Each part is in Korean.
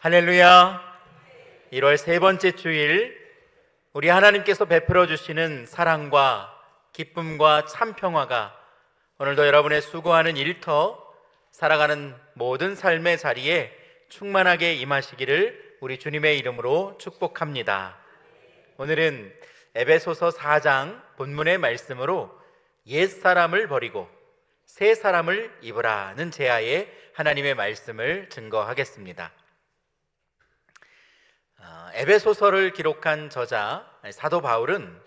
할렐루야. 1월 세 번째 주일, 우리 하나님께서 베풀어 주시는 사랑과 기쁨과 참 평화가 오늘도 여러분의 수고하는 일터, 살아가는 모든 삶의 자리에 충만하게 임하시기를 우리 주님의 이름으로 축복합니다. 오늘은 에베소서 4장 본문의 말씀으로 옛사람을 버리고 새 사람을 입으라는 제하에 하나님의 말씀을 증거하겠습니다. 에베소서를 기록한 저자 사도 바울은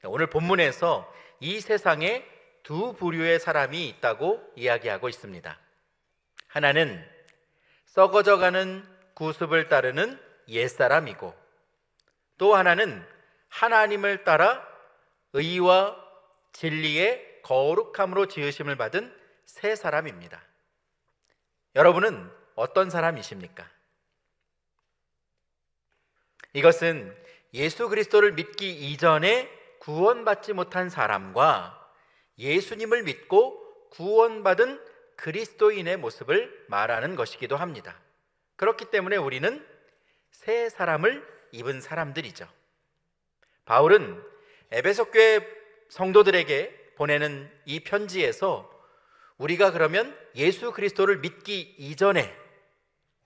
오늘 본문에서 이 세상에 두 부류의 사람이 있다고 이야기하고 있습니다. 하나는 썩어져가는 구습을 따르는 옛사람이고, 또 하나는 하나님을 따라 의와 진리의 거룩함으로 지으심을 받은 새 사람입니다. 여러분은 어떤 사람이십니까? 이것은 예수 그리스도를 믿기 이전에 구원받지 못한 사람과 예수님을 믿고 구원받은 그리스도인의 모습을 말하는 것이기도 합니다. 그렇기 때문에 우리는 새 사람을 입은 사람들이죠. 바울은 에베소 교회 성도들에게 보내는 이 편지에서 우리가 그러면 예수 그리스도를 믿기 이전에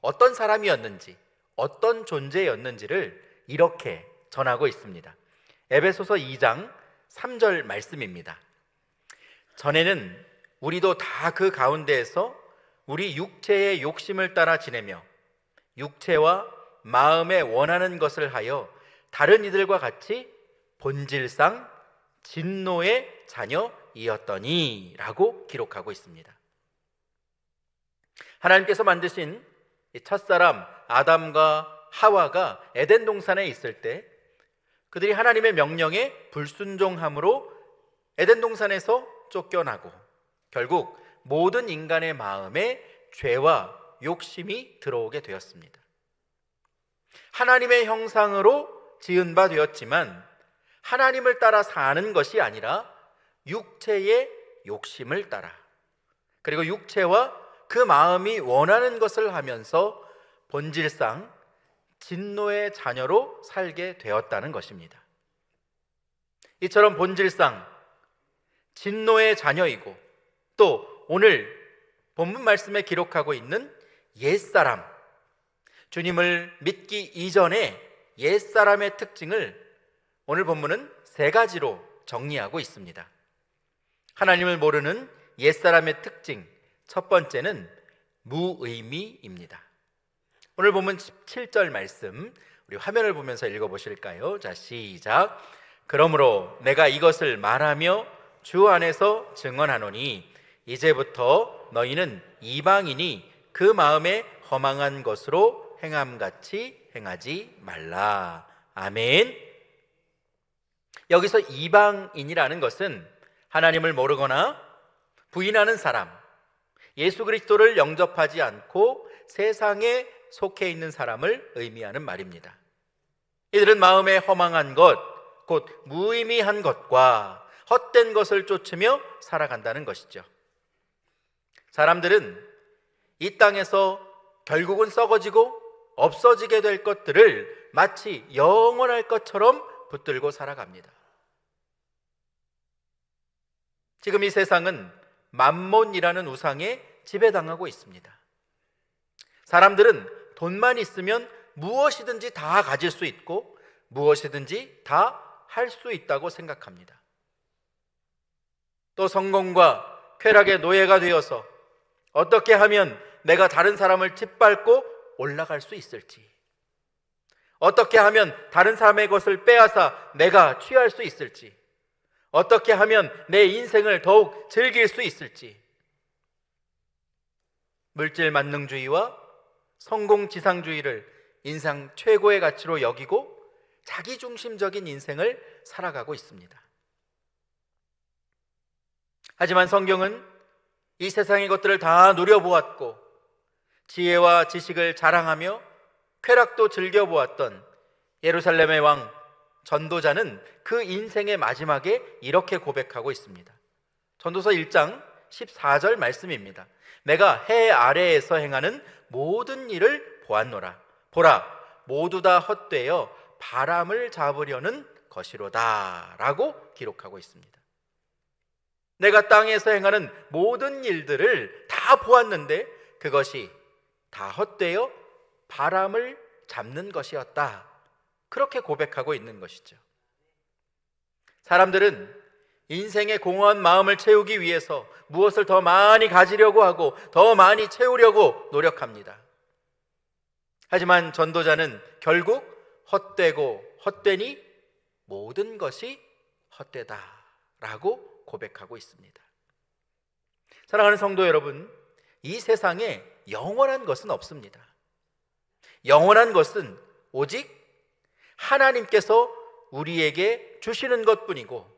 어떤 사람이었는지, 어떤 존재였는지를 이렇게 전하고 있습니다. 에베소서 2장 3절 말씀입니다. 전에는 우리도 다 그 가운데에서 우리 육체의 욕심을 따라 지내며 육체와 마음에 원하는 것을 하여 다른 이들과 같이 본질상 진노의 자녀이었더니 라고 기록하고 있습니다. 하나님께서 만드신 첫사람 아담과 하와가 에덴 동산에 있을 때 그들이 하나님의 명령에 불순종함으로 에덴 동산에서 쫓겨나고 결국 모든 인간의 마음에 죄와 욕심이 들어오게 되었습니다. 하나님의 형상으로 지은 바 되었지만 하나님을 따라 사는 것이 아니라 육체의 욕심을 따라, 그리고 육체와 그 마음이 원하는 것을 하면서 본질상 진노의 자녀로 살게 되었다는 것입니다. 이처럼 본질상 진노의 자녀이고, 또 오늘 본문 말씀에 기록하고 있는 옛사람, 주님을 믿기 이전에 옛사람의 특징을 오늘 본문은 세 가지로 정리하고 있습니다. 하나님을 모르는 옛사람의 특징, 첫 번째는 무의미입니다. 오늘 본문 17절 말씀, 우리 화면을 보면서 읽어보실까요? 자, 시작. 그러므로 내가 이것을 말하며 주 안에서 증언하노니 이제부터 너희는 이방인이 그 마음에 허망한 것으로 행함같이 행하지 말라. 아멘. 여기서 이방인이라는 것은 하나님을 모르거나 부인하는 사람, 예수 그리스도를 영접하지 않고 세상에 속해 있는 사람을 의미하는 말입니다. 이들은 마음에 허망한 것, 곧 무의미한 것과 헛된 것을 쫓으며 살아간다는 것이죠. 사람들은 이 땅에서 결국은 썩어지고 없어지게 될 것들을 마치 영원할 것처럼 붙들고 살아갑니다. 지금 이 세상은 맘몬이라는 우상에 지배당하고 있습니다. 사람들은 돈만 있으면 무엇이든지 다 가질 수 있고 무엇이든지 다 할 수 있다고 생각합니다. 또 성공과 쾌락의 노예가 되어서 어떻게 하면 내가 다른 사람을 짓밟고 올라갈 수 있을지, 어떻게 하면 다른 사람의 것을 빼앗아 내가 취할 수 있을지, 어떻게 하면 내 인생을 더욱 즐길 수 있을지, 물질 만능주의와 성공지상주의를 인생 최고의 가치로 여기고 자기중심적인 인생을 살아가고 있습니다. 하지만 성경은 이 세상의 것들을 다 누려보았고 지혜와 지식을 자랑하며 쾌락도 즐겨보았던 예루살렘의 왕 전도자는 그 인생의 마지막에 이렇게 고백하고 있습니다. 전도서 1장 14절 말씀입니다. 내가 해 아래에서 행하는 모든 일을 보았노라. 보라, 모두 다 헛되어 바람을 잡으려는 것이로다 라고 기록하고 있습니다. 내가 땅에서 행하는 모든 일들을 다 보았는데 그것이 다 헛되어 바람을 잡는 것이었다, 그렇게 고백하고 있는 것이죠. 사람들은 인생의 공허한 마음을 채우기 위해서 무엇을 더 많이 가지려고 하고 더 많이 채우려고 노력합니다. 하지만 전도자는 결국 헛되고 헛되니 모든 것이 헛되다 라고 고백하고 있습니다. 사랑하는 성도 여러분, 이 세상에 영원한 것은 없습니다. 영원한 것은 오직 하나님께서 우리에게 주시는 것뿐이고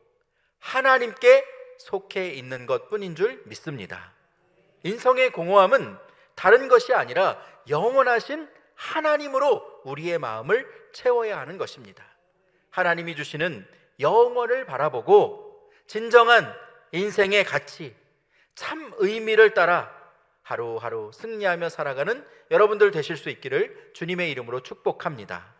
하나님께 속해 있는 것뿐인 줄 믿습니다. 인생의 공허함은 다른 것이 아니라 영원하신 하나님으로 우리의 마음을 채워야 하는 것입니다. 하나님이 주시는 영원을 바라보고 진정한 인생의 가치, 참 의미를 따라 하루하루 승리하며 살아가는 여러분들 되실 수 있기를 주님의 이름으로 축복합니다.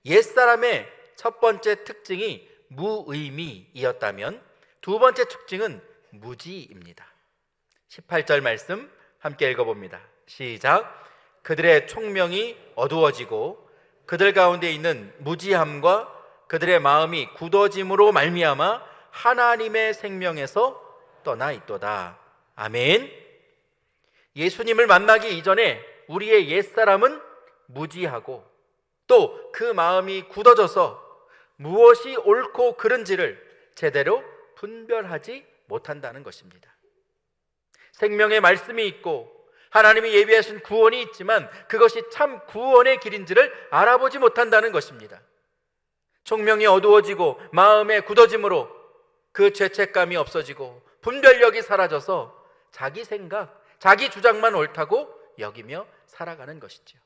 옛사람의 첫 번째 특징이 무의미이었다면 두 번째 특징은 무지입니다. 18절 말씀 함께 읽어봅니다. 시작. 그들의 총명이 어두워지고 그들 가운데 있는 무지함과 그들의 마음이 굳어짐으로 말미암아 하나님의 생명에서 떠나 있도다. 아멘. 예수님을 만나기 이전에 우리의 옛사람은 무지하고 또 그 마음이 굳어져서 무엇이 옳고 그른지를 제대로 분별하지 못한다는 것입니다. 생명의 말씀이 있고 하나님이 예비하신 구원이 있지만 그것이 참 구원의 길인지를 알아보지 못한다는 것입니다. 총명이 어두워지고 마음에 굳어짐으로 그 죄책감이 없어지고 분별력이 사라져서 자기 생각, 자기 주장만 옳다고 여기며 살아가는 것이죠.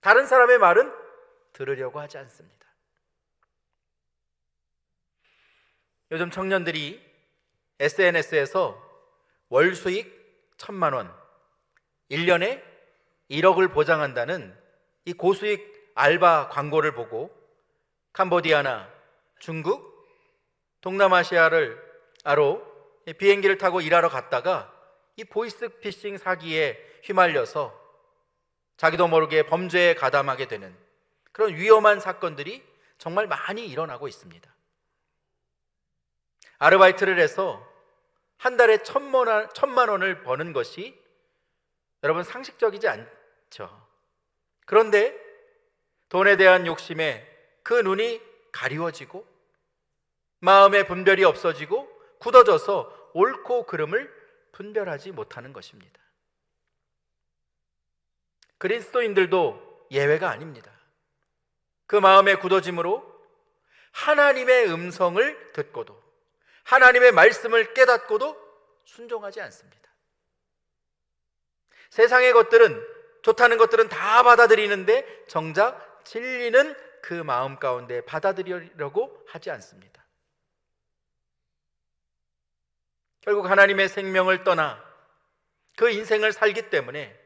다른 사람의 말은 들으려고 하지 않습니다. 요즘 청년들이 SNS에서 월 수익 1,000만 원, 1년에 1억을 보장한다는 이 고수익 알바 광고를 보고 캄보디아나, 중국, 동남아시아를 비행기를 타고 일하러 갔다가 이 보이스피싱 사기에 휘말려서 자기도 모르게 범죄에 가담하게 되는 그런 위험한 사건들이 정말 많이 일어나고 있습니다. 아르바이트를 해서 한 달에 1,000만 원을 버는 것이 여러분 상식적이지 않죠. 그런데 돈에 대한 욕심에 그 눈이 가리워지고 마음의 분별이 없어지고 굳어져서 옳고 그름을 분별하지 못하는 것입니다. 그리스도인들도 예외가 아닙니다. 그 마음의 굳어짐으로 하나님의 음성을 듣고도 하나님의 말씀을 깨닫고도 순종하지 않습니다. 세상의 것들은, 좋다는 것들은 다 받아들이는데 정작 진리는 그 마음 가운데 받아들이려고 하지 않습니다. 결국 하나님의 생명을 떠나 그 인생을 살기 때문에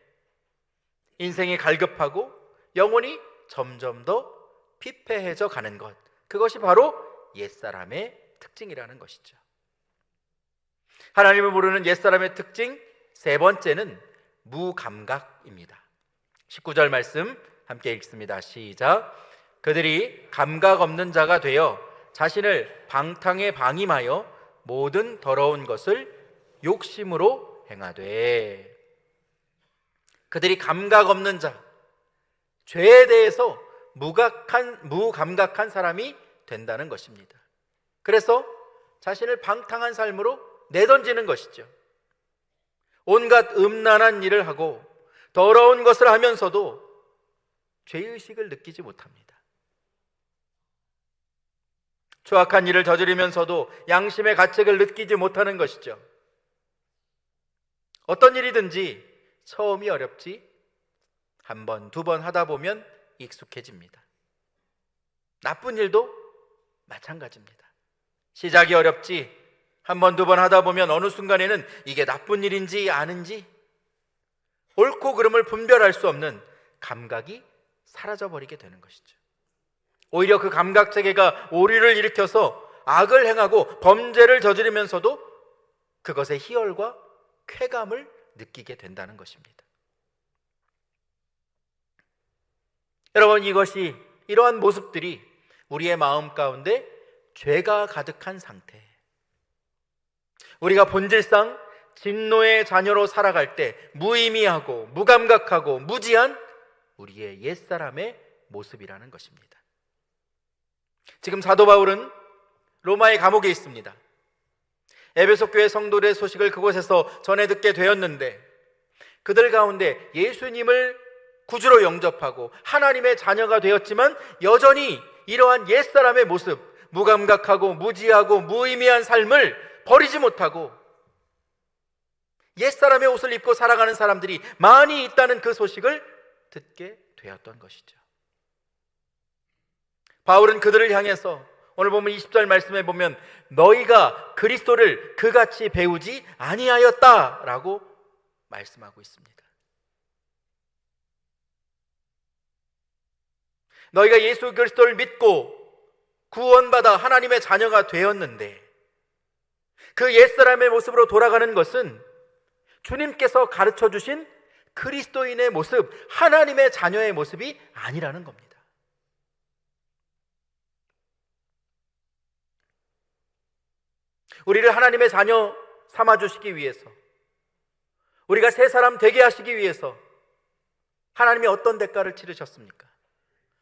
인생이 갈급하고 영혼이 점점 더 피폐해져 가는 것, 그것이 바로 옛사람의 특징이라는 것이죠. 하나님을 모르는 옛사람의 특징 세 번째는 무감각입니다. 19절 말씀 함께 읽습니다. 시작. 그들이 감각 없는 자가 되어 자신을 방탕에 방임하여 모든 더러운 것을 욕심으로 행하되. 그들이 감각 없는 자, 죄에 대해서 무감각한 사람이 된다는 것입니다. 그래서 자신을 방탕한 삶으로 내던지는 것이죠. 온갖 음란한 일을 하고 더러운 것을 하면서도 죄의식을 느끼지 못합니다. 추악한 일을 저지르면서도 양심의 가책을 느끼지 못하는 것이죠. 어떤 일이든지 처음이 어렵지 한 번, 두 번 하다 보면 익숙해집니다. 나쁜 일도 마찬가지입니다. 시작이 어렵지 한 번, 두 번 하다 보면 어느 순간에는 이게 나쁜 일인지 아닌지 옳고 그름을 분별할 수 없는 감각이 사라져버리게 되는 것이죠. 오히려 그 감각 체계가 오류를 일으켜서 악을 행하고 범죄를 저지르면서도 그것의 희열과 쾌감을 느끼게 된다는 것입니다. 여러분, 이러한 모습들이 우리의 마음 가운데 죄가 가득한 상태, 우리가 본질상 진노의 자녀로 살아갈 때 무의미하고 무감각하고 무지한 우리의 옛사람의 모습이라는 것입니다. 지금 사도 바울은 로마의 감옥에 있습니다. 에베소 교회 성도들의 소식을 그곳에서 전해 듣게 되었는데, 그들 가운데 예수님을 구주로 영접하고 하나님의 자녀가 되었지만 여전히 이러한 옛사람의 모습, 무감각하고 무지하고 무의미한 삶을 버리지 못하고 옛사람의 옷을 입고 살아가는 사람들이 많이 있다는 그 소식을 듣게 되었던 것이죠. 바울은 그들을 향해서 오늘 보면 20절 말씀에 보면 너희가 그리스도를 그같이 배우지 아니하였다라고 말씀하고 있습니다. 너희가 예수 그리스도를 믿고 구원받아 하나님의 자녀가 되었는데 그 옛사람의 모습으로 돌아가는 것은 주님께서 가르쳐 주신 그리스도인의 모습, 하나님의 자녀의 모습이 아니라는 겁니다. 우리를 하나님의 자녀 삼아주시기 위해서, 우리가 새 사람 되게 하시기 위해서 하나님이 어떤 대가를 치르셨습니까?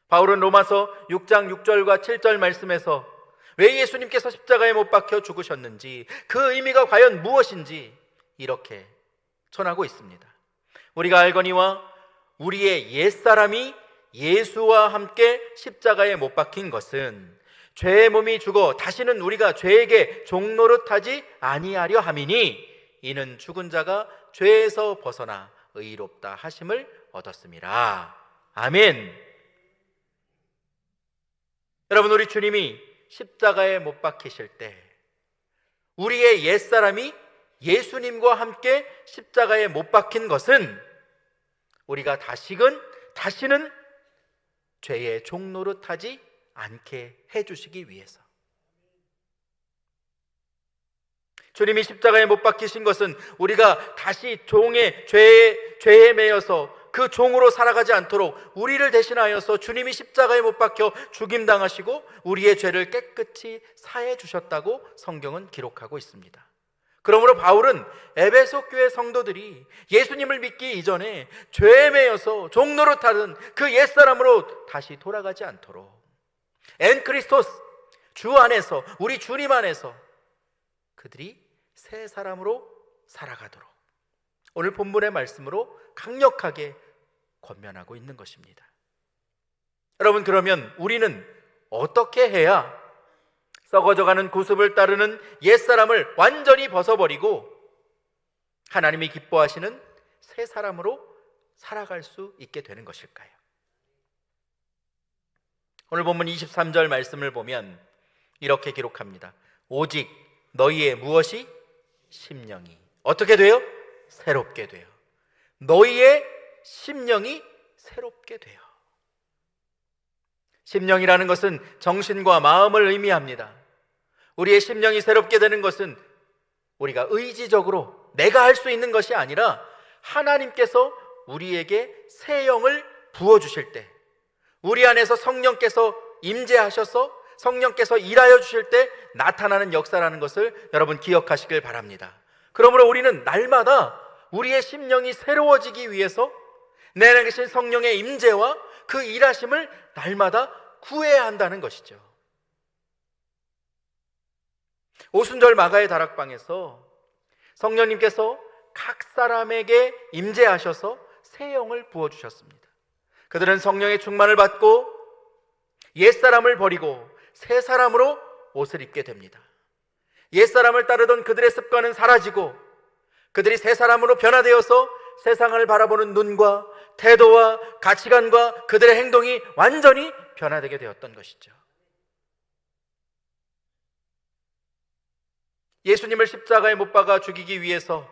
바울은 로마서 6장 6절과 7절 말씀에서 왜 예수님께서 십자가에 못 박혀 죽으셨는지, 그 의미가 과연 무엇인지 이렇게 전하고 있습니다. 우리가 알거니와 우리의 옛사람이 예수와 함께 십자가에 못 박힌 것은 죄의 몸이 죽어 다시는 우리가 죄에게 종노릇하지 아니하려 함이니 이는 죽은 자가 죄에서 벗어나 의롭다 하심을 얻었음이라. 아멘. 여러분, 우리 주님이 십자가에 못 박히실 때 우리의 옛사람이 예수님과 함께 십자가에 못 박힌 것은 우리가 다시는 죄의 종노릇하지 않게 해주시기 위해서. 주님이 십자가에 못 박히신 것은 우리가 다시 종의 죄에 매여서 그 종으로 살아가지 않도록 우리를 대신하여서 주님이 십자가에 못 박혀 죽임당하시고 우리의 죄를 깨끗이 사해 주셨다고 성경은 기록하고 있습니다. 그러므로 바울은 에베소 교회 성도들이 예수님을 믿기 이전에 죄에 매여서 종노릇하던 그 옛사람으로 다시 돌아가지 않도록 엔 크리스토스, 주 안에서, 우리 주님 안에서 그들이 새 사람으로 살아가도록 오늘 본문의 말씀으로 강력하게 권면하고 있는 것입니다. 여러분, 그러면 우리는 어떻게 해야 썩어져가는 구습을 따르는 옛사람을 완전히 벗어버리고 하나님이 기뻐하시는 새 사람으로 살아갈 수 있게 되는 것일까요? 오늘 본문 23절 말씀을 보면 이렇게 기록합니다. 오직 너희의 무엇이? 심령이 어떻게 돼요? 새롭게 돼요. 너희의 심령이 새롭게 돼요. 심령이라는 것은 정신과 마음을 의미합니다. 우리의 심령이 새롭게 되는 것은 우리가 의지적으로 내가 할 수 있는 것이 아니라 하나님께서 우리에게 새 영을 부어주실 때, 우리 안에서 성령께서 임재하셔서 성령께서 일하여 주실 때 나타나는 역사라는 것을 여러분 기억하시길 바랍니다. 그러므로 우리는 날마다 우리의 심령이 새로워지기 위해서 내 안에 계신 성령의 임재와 그 일하심을 날마다 구해야 한다는 것이죠. 오순절 마가의 다락방에서 성령님께서 각 사람에게 임재하셔서 새 영을 부어주셨습니다. 그들은 성령의 충만을 받고 옛사람을 버리고 새 사람으로 옷을 입게 됩니다. 옛사람을 따르던 그들의 습관은 사라지고 그들이 새 사람으로 변화되어서 세상을 바라보는 눈과 태도와 가치관과 그들의 행동이 완전히 변화되게 되었던 것이죠. 예수님을 십자가에 못 박아 죽이기 위해서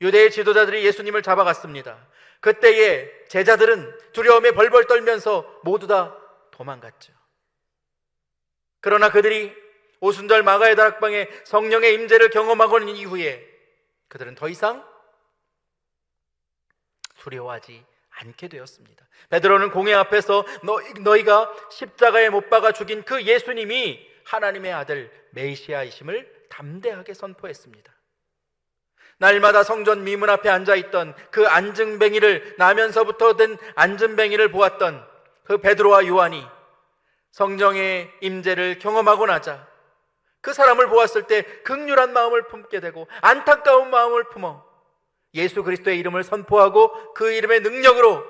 유대의 지도자들이 예수님을 잡아갔습니다. 그때에 제자들은 두려움에 벌벌 떨면서 모두 다 도망갔죠. 그러나 그들이 오순절 마가의 다락방에 성령의 임재를 경험하고 난 이후에 그들은 더 이상 두려워하지 않게 되었습니다. 베드로는 공회 앞에서 너희가 십자가에 못 박아 죽인 그 예수님이 하나님의 아들 메시아이심을 담대하게 선포했습니다. 날마다 성전 미문 앞에 앉아있던 그 안증뱅이를, 나면서부터 된 안증뱅이를 보았던 그 베드로와 요한이 성령의 임재를 경험하고 나자 그 사람을 보았을 때 긍휼한 마음을 품게 되고 안타까운 마음을 품어 예수 그리스도의 이름을 선포하고 그 이름의 능력으로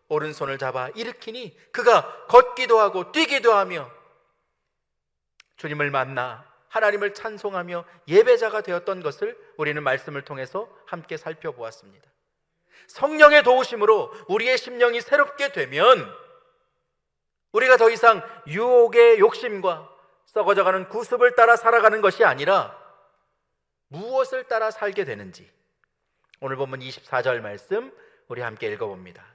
오른손을 잡아 일으키니 그가 걷기도 하고 뛰기도 하며 주님을 만나 하나님을 찬송하며 예배자가 되었던 것을 우리는 말씀을 통해서 함께 살펴보았습니다. 성령의 도우심으로 우리의 심령이 새롭게 되면 우리가 더 이상 유혹의 욕심과 썩어져가는 구습을 따라 살아가는 것이 아니라 무엇을 따라 살게 되는지 오늘 본문 24절 말씀 우리 함께 읽어봅니다.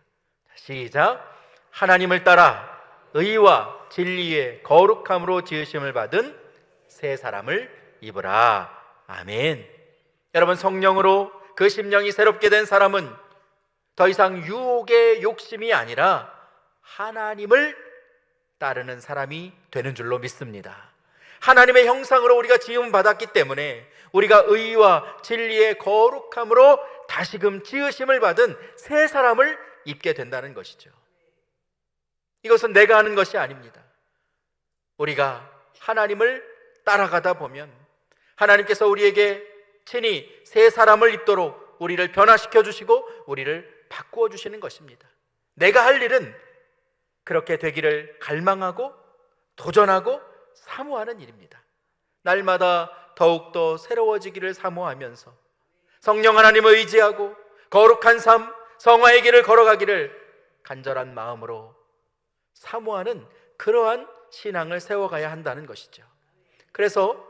시작. 하나님을 따라 의와 진리의 거룩함으로 지으심을 받은 새 사람을 입으라. 아멘. 여러분, 성령으로 그 심령이 새롭게 된 사람은 더 이상 유혹의 욕심이 아니라 하나님을 따르는 사람이 되는 줄로 믿습니다. 하나님의 형상으로 우리가 지음 받았기 때문에 우리가 의와 진리의 거룩함으로 다시금 지으심을 받은 새 사람을 입게 된다는 것이죠. 이것은 내가 하는 것이 아닙니다. 우리가 하나님을 따라가다 보면 하나님께서 우리에게 친히 새 사람을 입도록 우리를 변화시켜 주시고 우리를 바꾸어 주시는 것입니다. 내가 할 일은 그렇게 되기를 갈망하고 도전하고 사모하는 일입니다. 날마다 더욱더 새로워지기를 사모하면서 성령 하나님을 의지하고 거룩한 삶, 성화의 길을 걸어가기를 간절한 마음으로 사모하는 그러한 신앙을 세워가야 한다는 것이죠. 그래서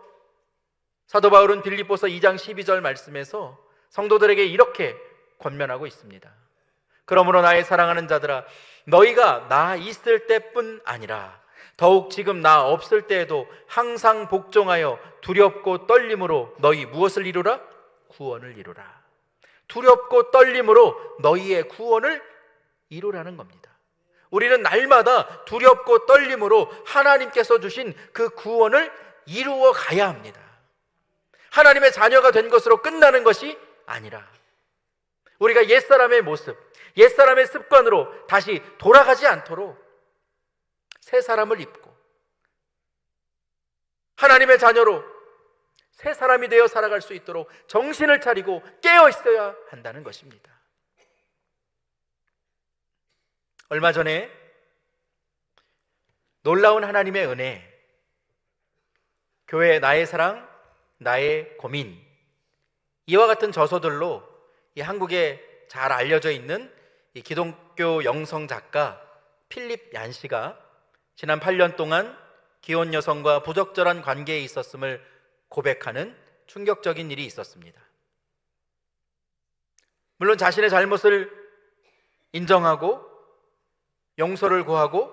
사도 바울은 빌립보서 2장 12절 말씀에서 성도들에게 이렇게 권면하고 있습니다. 그러므로 나의 사랑하는 자들아, 너희가 나 있을 때뿐 아니라 더욱 지금 나 없을 때에도 항상 복종하여 두렵고 떨림으로 너희 무엇을 이루라? 구원을 이루라. 두렵고 떨림으로 너희의 구원을 이루라는 겁니다. 우리는 날마다 두렵고 떨림으로 하나님께서 주신 그 구원을 이루어 가야 합니다. 하나님의 자녀가 된 것으로 끝나는 것이 아니라 우리가 옛사람의 모습, 옛사람의 습관으로 다시 돌아가지 않도록 새 사람을 입고 하나님의 자녀로 새 사람이 되어 살아갈 수 있도록 정신을 차리고 깨어 있어야 한다는 것입니다. 얼마 전에 놀라운 하나님의 은혜, 교회 나의 사랑, 나의 고민, 이와 같은 저서들로 이 한국에 잘 알려져 있는 이 기독교 영성 작가 필립 얀 씨가 지난 8년 동안 기혼 여성과 부적절한 관계에 있었음을 고백하는 충격적인 일이 있었습니다. 물론 자신의 잘못을 인정하고 용서를 구하고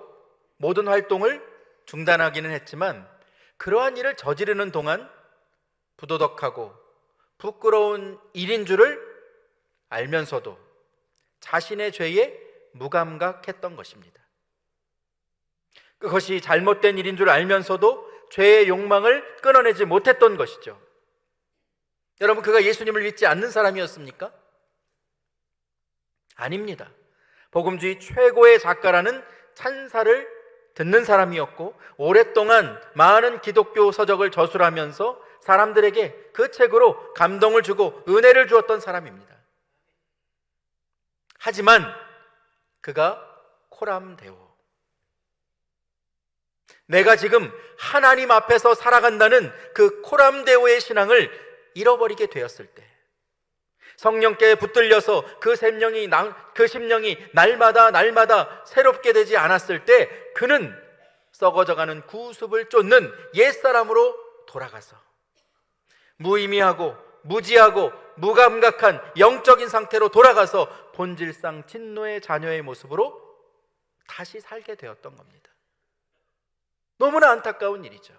모든 활동을 중단하기는 했지만 그러한 일을 저지르는 동안 부도덕하고 부끄러운 일인 줄을 알면서도 자신의 죄에 무감각했던 것입니다. 그것이 잘못된 일인 줄 알면서도 죄의 욕망을 끊어내지 못했던 것이죠. 여러분, 그가 예수님을 믿지 않는 사람이었습니까? 아닙니다. 복음주의 최고의 작가라는 찬사를 듣는 사람이었고 오랫동안 많은 기독교 서적을 저술하면서 사람들에게 그 책으로 감동을 주고 은혜를 주었던 사람입니다. 하지만 그가 코람데오, 내가 지금 하나님 앞에서 살아간다는 그 코람데오의 신앙을 잃어버리게 되었을 때, 성령께 붙들려서 그 심령이 날마다 새롭게 되지 않았을 때 그는 썩어져가는 구습을 쫓는 옛사람으로 돌아가서 무의미하고 무지하고 무감각한 영적인 상태로 돌아가서 본질상 진노의 자녀의 모습으로 다시 살게 되었던 겁니다. 너무나 안타까운 일이죠.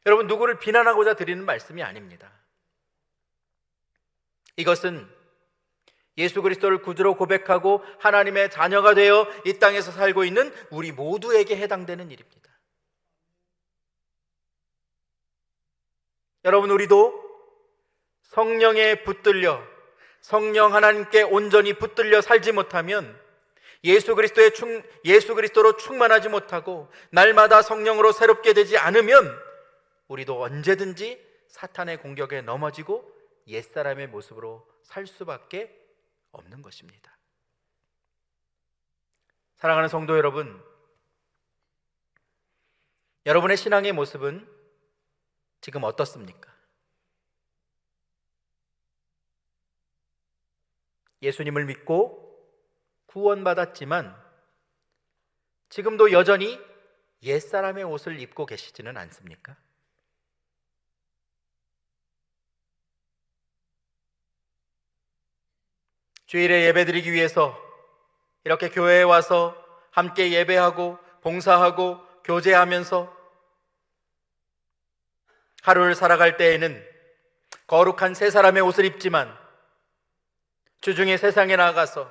여러분, 누구를 비난하고자 드리는 말씀이 아닙니다. 이것은 예수 그리스도를 구주로 고백하고 하나님의 자녀가 되어 이 땅에서 살고 있는 우리 모두에게 해당되는 일입니다. 여러분, 우리도 성령에 붙들려 성령 하나님께 온전히 붙들려 살지 못하면 예수 그리스도로 충만하지 못하고 날마다 성령으로 새롭게 되지 않으면 우리도 언제든지 사탄의 공격에 넘어지고 옛사람의 모습으로 살 수밖에 없는 것입니다. 사랑하는 성도 여러분, 여러분의 신앙의 모습은 지금 어떻습니까? 예수님을 믿고 구원받았지만 지금도 여전히 옛사람의 옷을 입고 계시지는 않습니까? 주일에 예배드리기 위해서 이렇게 교회에 와서 함께 예배하고 봉사하고 교제하면서 하루를 살아갈 때에는 거룩한 새 사람의 옷을 입지만 주중에 세상에 나가서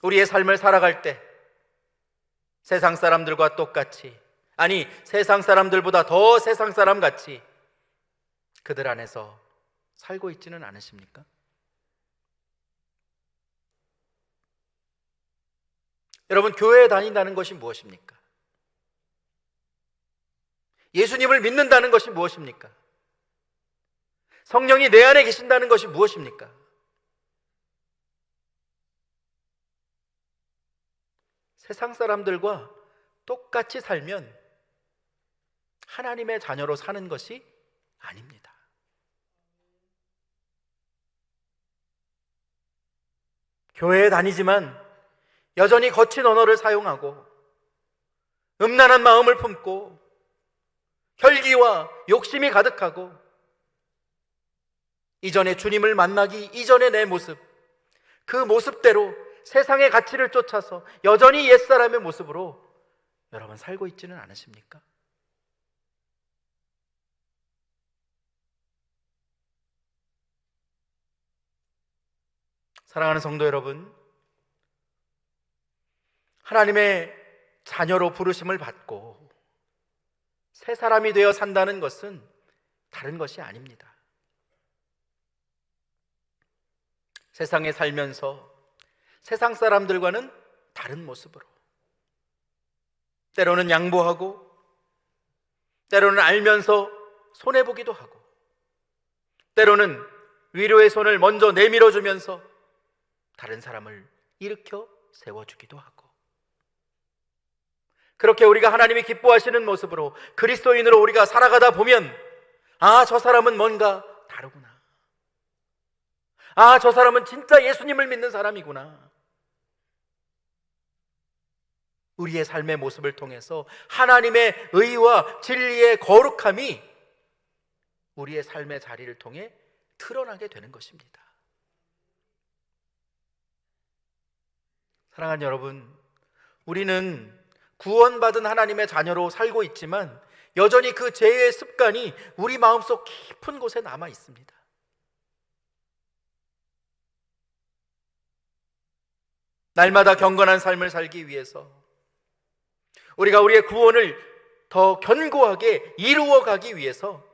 우리의 삶을 살아갈 때 세상 사람들과 똑같이, 아니 세상 사람들보다 더 세상 사람 같이 그들 안에서 살고 있지는 않으십니까? 여러분, 교회에 다닌다는 것이 무엇입니까? 예수님을 믿는다는 것이 무엇입니까? 성령이 내 안에 계신다는 것이 무엇입니까? 세상 사람들과 똑같이 살면 하나님의 자녀로 사는 것이 아닙니다. 교회에 다니지만 여전히 거친 언어를 사용하고 음란한 마음을 품고 혈기와 욕심이 가득하고 이전에 주님을 만나기 이전의 내 모습, 그 모습대로 세상의 가치를 쫓아서 여전히 옛사람의 모습으로 여러분 살고 있지는 않으십니까? 사랑하는 성도 여러분, 하나님의 자녀로 부르심을 받고 새 사람이 되어 산다는 것은 다른 것이 아닙니다. 세상에 살면서 세상 사람들과는 다른 모습으로 때로는 양보하고 때로는 알면서 손해보기도 하고 때로는 위로의 손을 먼저 내밀어주면서 다른 사람을 일으켜 세워주기도 하고 그렇게 우리가 하나님이 기뻐하시는 모습으로 그리스도인으로 우리가 살아가다 보면 아, 저 사람은 뭔가 다르구나. 아, 저 사람은 진짜 예수님을 믿는 사람이구나. 우리의 삶의 모습을 통해서 하나님의 의와 진리의 거룩함이 우리의 삶의 자리를 통해 드러나게 되는 것입니다. 사랑하는 여러분, 우리는 구원받은 하나님의 자녀로 살고 있지만 여전히 그 죄의 습관이 우리 마음속 깊은 곳에 남아 있습니다. 날마다 경건한 삶을 살기 위해서 우리가 우리의 구원을 더 견고하게 이루어가기 위해서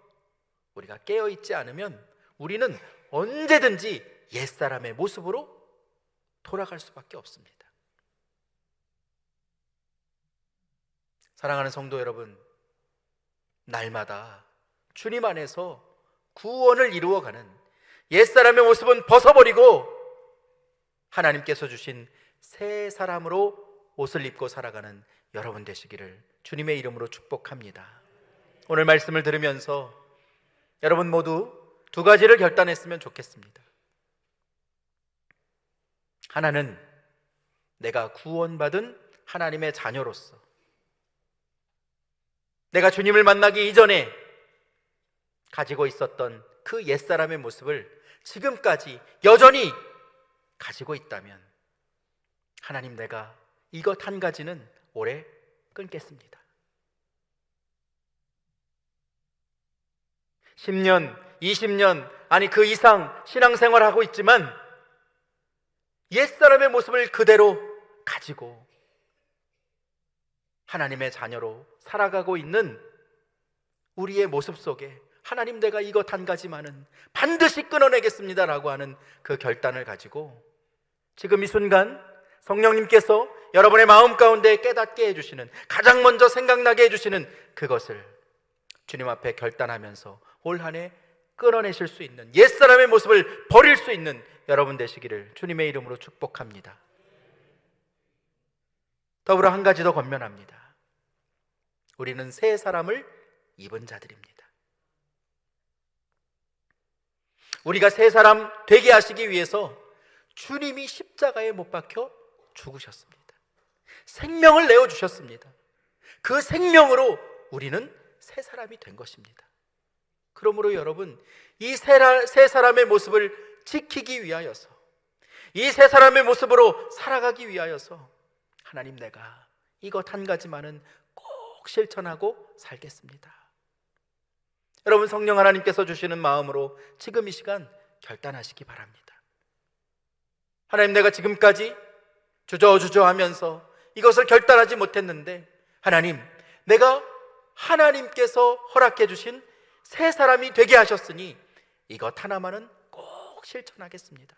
우리가 깨어있지 않으면 우리는 언제든지 옛사람의 모습으로 돌아갈 수밖에 없습니다. 사랑하는 성도 여러분, 날마다 주님 안에서 구원을 이루어가는 옛사람의 모습은 벗어버리고 하나님께서 주신 새 사람으로 옷을 입고 살아가는 여러분 되시기를 주님의 이름으로 축복합니다. 오늘 말씀을 들으면서 여러분 모두 두 가지를 결단했으면 좋겠습니다. 하나는 내가 구원받은 하나님의 자녀로서 내가 주님을 만나기 이전에 가지고 있었던 그 옛사람의 모습을 지금까지 여전히 가지고 있다면 하나님, 내가 이것 한 가지는 오래 끊겠습니다. 10년, 20년, 아니 그 이상 신앙생활하고 있지만 옛사람의 모습을 그대로 가지고 하나님의 자녀로 살아가고 있는 우리의 모습 속에 하나님, 내가 이것 한 가지만은 반드시 끊어내겠습니다 라고 하는 그 결단을 가지고 지금 이 순간 성령님께서 여러분의 마음 가운데 깨닫게 해주시는, 가장 먼저 생각나게 해주시는 그것을 주님 앞에 결단하면서 올 한 해 끊어내실 수 있는, 옛사람의 모습을 버릴 수 있는 여러분 되시기를 주님의 이름으로 축복합니다. 더불어 한 가지 더 권면합니다. 우리는 새 사람을 입은 자들입니다. 우리가 새 사람 되게 하시기 위해서 주님이 십자가에 못 박혀 죽으셨습니다. 생명을 내어주셨습니다. 그 생명으로 우리는 새 사람이 된 것입니다. 그러므로 여러분, 이 새 사람의 모습을 지키기 위하여서, 이 새 사람의 모습으로 살아가기 위하여서 하나님, 내가 이것 한 가지만은 꼭 실천하고 살겠습니다. 여러분, 성령 하나님께서 주시는 마음으로 지금 이 시간 결단하시기 바랍니다. 하나님, 내가 지금까지 주저하면서 이것을 결단하지 못했는데 하나님, 내가 하나님께서 허락해 주신 새 사람이 되게 하셨으니 이것 하나만은 꼭 실천하겠습니다.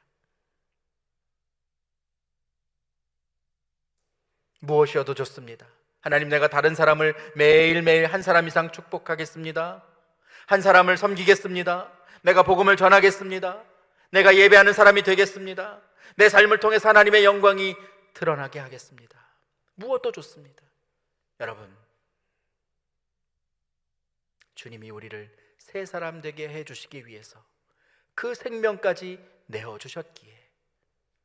무엇이어도 좋습니다. 하나님, 내가 다른 사람을 매일매일 한 사람 이상 축복하겠습니다. 한 사람을 섬기겠습니다. 내가 복음을 전하겠습니다. 내가 예배하는 사람이 되겠습니다. 내 삶을 통해서 하나님의 영광이 드러나게 하겠습니다. 무엇도 좋습니다. 여러분, 주님이 우리를 새 사람 되게 해주시기 위해서 그 생명까지 내어주셨기에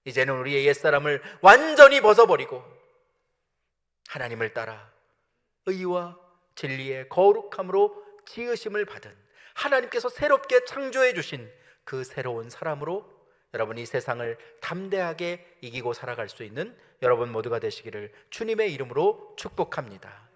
이제는 우리의 옛사람을 완전히 벗어버리고 하나님을 따라 의와 진리의 거룩함으로 지으심을 받은 하나님께서 새롭게 창조해 주신 그 새로운 사람으로 여러분, 이 세상을 담대하게 이기고 살아갈 수 있는 여러분 모두가 되시기를 주님의 이름으로 축복합니다.